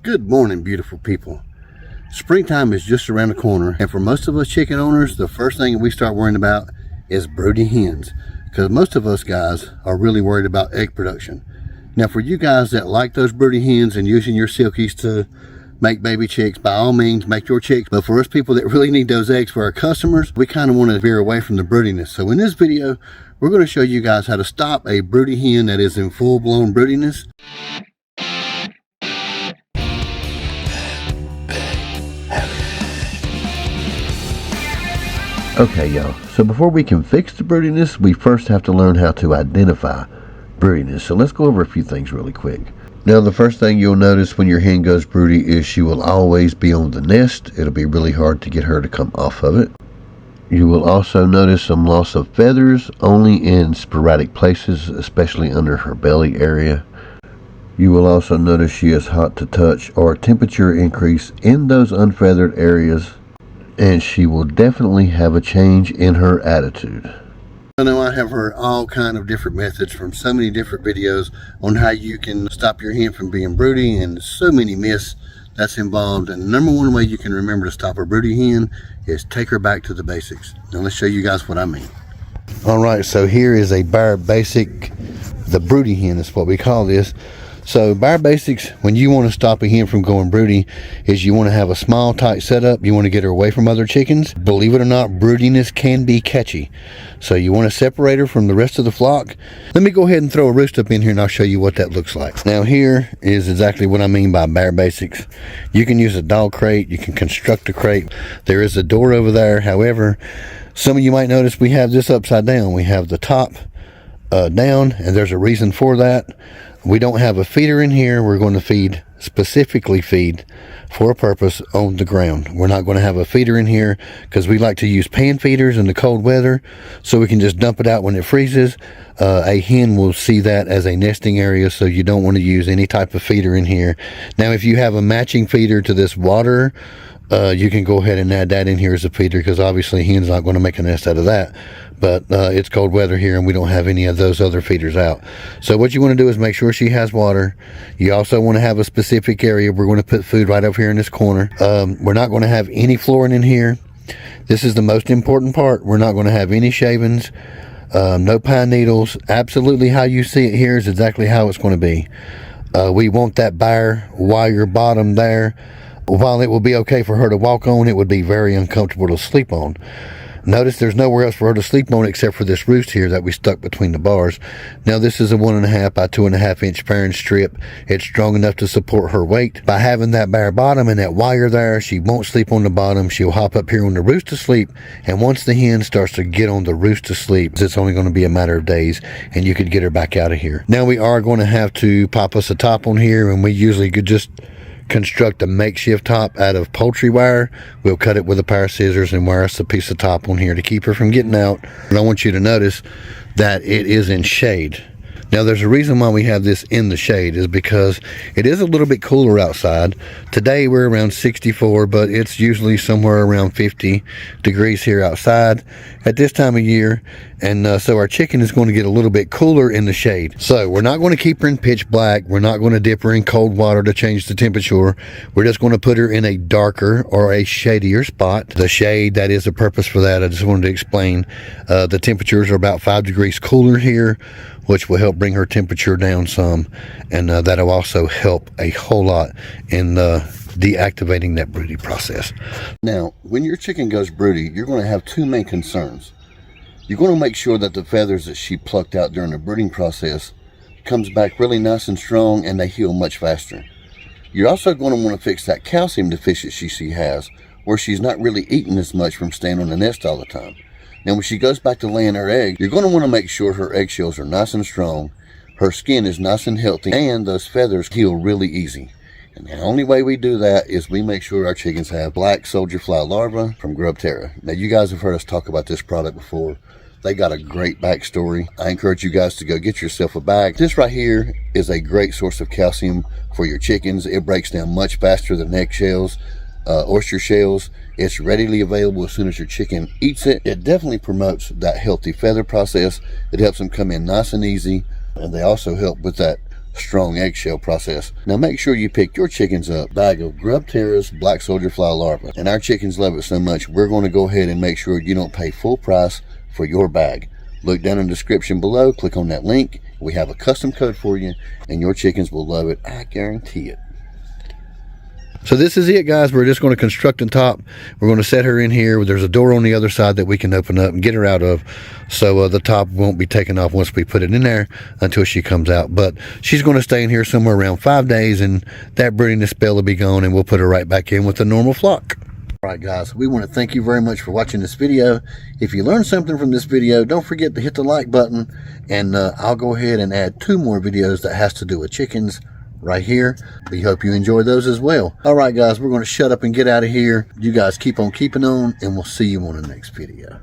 Good morning, beautiful people. Springtime is just around the corner, and for most of us chicken owners, the first thing we start worrying about is broody hens, because most of us guys are really worried about egg production. Now, for you guys that like those broody hens and using your silkies to make baby chicks, by all means, make your chicks. But for us people that really need those eggs for our customers, we kind of want to veer away from the broodiness. So in this video, we're going to show you guys how to stop a broody hen that is in full-blown broodiness. Okay, y'all, so before we can fix the broodiness, we first have to learn how to identify broodiness. So let's go over a few things really quick. Now, the first thing you'll notice when your hen goes broody is she will always be on the nest. It'll be really hard to get her to come off of it. You will also notice some loss of feathers, only in sporadic places, especially under her belly area. You will also notice she is hot to touch or temperature increase in those unfeathered areas. And she will definitely have a change in her attitude. I know I have heard all kind of different methods from so many different videos on how you can stop your hen from being broody, and so many myths that's involved. And the number one way you can remember to stop a broody hen is take her back to the basics. Now let's show you guys what I mean. All right, so here is a bare basic. The broody hen is what we call this. So bare basics, when you want to stop a hen from going broody, is you want to have a small, tight setup. You want to get her away from other chickens. Believe it or not, broodiness can be catchy. So you want to separate her from the rest of the flock. Let me go ahead and throw a roost up in here and I'll show you what that looks like. Now here is exactly what I mean by bare basics. You can use a dog crate. You can construct a crate. There is a door over there. However, some of you might notice we have this upside down. We have the top down, and there's a reason for that. We don't have a feeder in here. We're going to specifically feed for a purpose on the ground. We're not going to have a feeder in here because we like to use pan feeders in the cold weather, so we can just dump it out when it freezes. A hen will see that as a nesting area, so you don't want to use any type of feeder in here. Now, if you have a matching feeder to this water, you can go ahead and add that in here as a feeder, because obviously hen's not going to make a nest out of that. But it's cold weather here and we don't have any of those other feeders out. So what you want to do is make sure she has water. You also want to have a specific area. We're going to put food right over here in this corner. We're not going to have any flooring in here. This is the most important part. We're not going to have any shavings, no pine needles. Absolutely how you see it here is exactly how it's going to be. We want that bare wire bottom there. While it will be okay for her to walk on, it would be very uncomfortable to sleep on. Notice there's nowhere else for her to sleep on except for this roost here that we stuck between the bars. Now this is a 1.5 by 2.5 inch paring strip. It's strong enough to support her weight. By having that bare bottom and that wire there, she won't sleep on the bottom. She'll hop up here on the roost to sleep. And once the hen starts to get on the roost to sleep, it's only going to be a matter of days and you could get her back out of here. Now we are going to have to pop us a top on here, and we usually could just construct a makeshift top out of poultry wire. We'll cut it with a pair of scissors and wire us a piece of top on here to keep her from getting out. And I want you to notice that it is in shade. Now there's a reason why we have this in the shade, is because it is a little bit cooler outside. Today we're around 64, but it's usually somewhere around 50 degrees here outside at this time of year. And so our chicken is going to get a little bit cooler in the shade. So we're not going to keep her in pitch black. We're not going to dip her in cold water to change the temperature. We're just going to put her in a darker or a shadier spot. The shade, that is a purpose for that. I just wanted to explain. The temperatures are about 5 degrees cooler here, which will help bring her temperature down some, and that'll also help a whole lot in deactivating that broody process. Now, when your chicken goes broody, you're going to have two main concerns. You're going to make sure that the feathers that she plucked out during the brooding process comes back really nice and strong, and they heal much faster. You're also going to want to fix that calcium deficiency she has, where she's not really eating as much from staying on the nest all the time. Now, when she goes back to laying her egg, you're going to want to make sure her eggshells are nice and strong, her skin is nice and healthy, and those feathers heal really easy. And the only way we do that is we make sure our chickens have black soldier fly larvae from Grub Terra. Now, you guys have heard us talk about this product before. They got a great backstory. I encourage you guys to go get yourself a bag. This right here is a great source of calcium for your chickens. It breaks down much faster than eggshells, oyster shells. It's readily available as soon as your chicken eats it. It definitely promotes that healthy feather process. It helps them come in nice and easy, and they also help with that strong eggshell process. Now make sure you pick your chickens up a bag of grub terrors black soldier fly larvae. And our chickens love it so much, we're going to go ahead and make sure you don't pay full price for your bag. Look down in the description below, click on that link. We have a custom code for you, and your chickens will love it, I guarantee it. So this is it, guys. We're just going to construct on top. We're going to set her in here. There's a door on the other side that we can open up and get her out of, so the top won't be taken off once we put it in there until she comes out. But she's going to stay in here somewhere around 5 days, and that brooding spell will be gone, and we'll put her right back in with the normal flock. All right, guys, we want to thank you very much for watching this video. If you learned something from this video, don't forget to hit the like button, and I'll go ahead and add 2 more videos that has to do with chickens right here. We hope you enjoy those as well. All right, guys, we're going to shut up and get out of here. You guys keep on keeping on, and we'll see you on the next video.